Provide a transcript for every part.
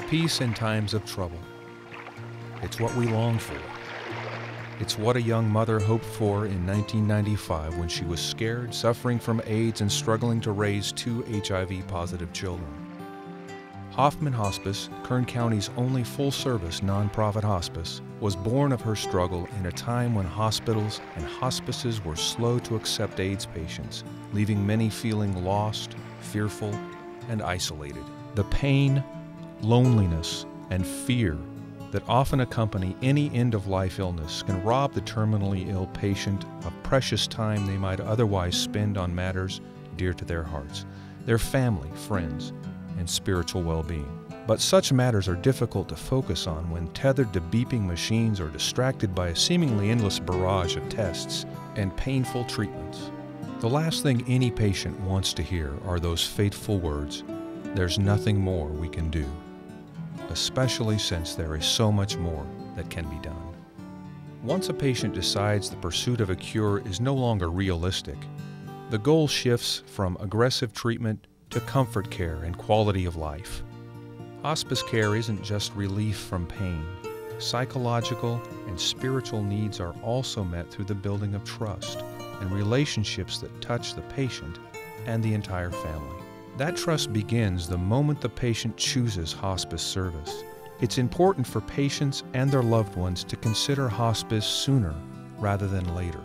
Peace in times of trouble. It's what we long for. It's what a young mother hoped for in 1995 when she was scared, suffering from AIDS, and struggling to raise 2 HIV-positive children. Hoffman Hospice, Kern County's only full-service nonprofit hospice, was born of her struggle in a time when hospitals and hospices were slow to accept AIDS patients, leaving many feeling lost, fearful, and isolated. The pain, loneliness, and fear that often accompany any end-of-life illness can rob the terminally ill patient of precious time they might otherwise spend on matters dear to their hearts, their family, friends, and spiritual well-being. But such matters are difficult to focus on when tethered to beeping machines or distracted by a seemingly endless barrage of tests and painful treatments. The last thing any patient wants to hear are those fateful words, "There's nothing more we can do," especially since there is so much more that can be done. Once a patient decides the pursuit of a cure is no longer realistic, the goal shifts from aggressive treatment to comfort care and quality of life. Hospice care isn't just relief from pain. Psychological and spiritual needs are also met through the building of trust and relationships that touch the patient and the entire family. That trust begins the moment the patient chooses hospice service. It's important for patients and their loved ones to consider hospice sooner rather than later.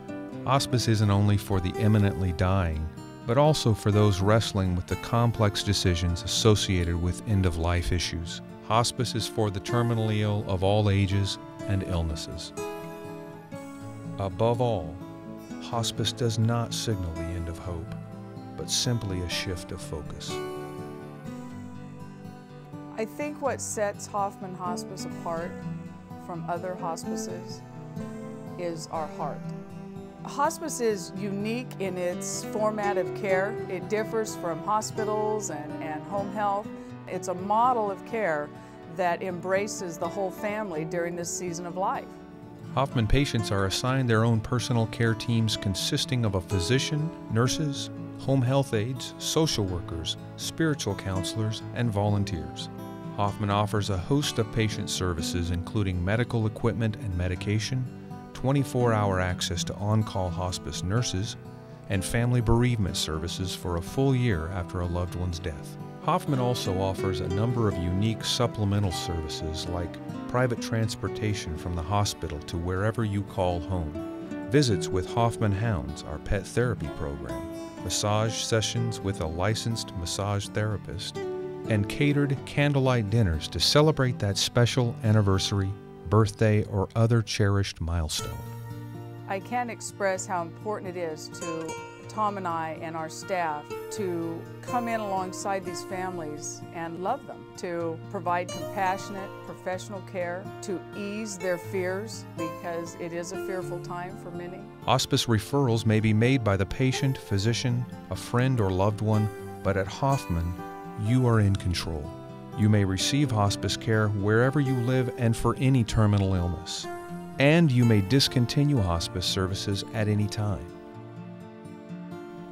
Hospice isn't only for the imminently dying, but also for those wrestling with the complex decisions associated with end-of-life issues. Hospice is for the terminally ill of all ages and illnesses. Above all, hospice does not signal the end of hope, but simply a shift of focus. I think what sets Hoffman Hospice apart from other hospices is our heart. Hospice is unique in its format of care. It differs from hospitals and home health. It's a model of care that embraces the whole family during this season of life. Hoffman patients are assigned their own personal care teams consisting of a physician, nurses, home health aides, social workers, spiritual counselors, and volunteers. Hoffman offers a host of patient services including medical equipment and medication, 24-hour access to on-call hospice nurses, and family bereavement services for a full year after a loved one's death. Hoffman also offers a number of unique supplemental services like private transportation from the hospital to wherever you call home, visits with Hoffman Hounds, our pet therapy program, massage sessions with a licensed massage therapist, and catered candlelight dinners to celebrate that special anniversary, birthday, or other cherished milestone. I can't express how important it is to Tom and I and our staff to come in alongside these families and love them, to provide compassionate, professional care, to ease their fears because it is a fearful time for many. Hospice referrals may be made by the patient, physician, a friend, or loved one, but at Hoffman, you are in control. You may receive hospice care wherever you live and for any terminal illness. And you may discontinue hospice services at any time.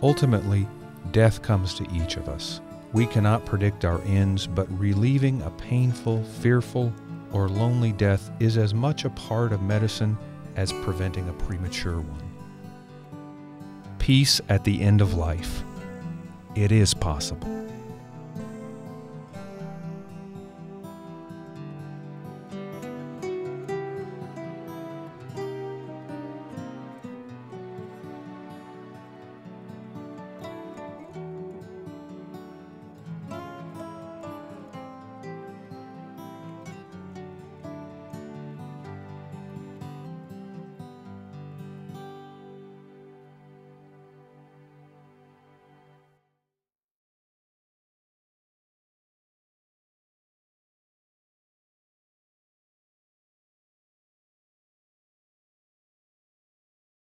Ultimately, death comes to each of us. We cannot predict our ends, but relieving a painful, fearful, or lonely death is as much a part of medicine as preventing a premature one. Peace at the end of life. It is possible.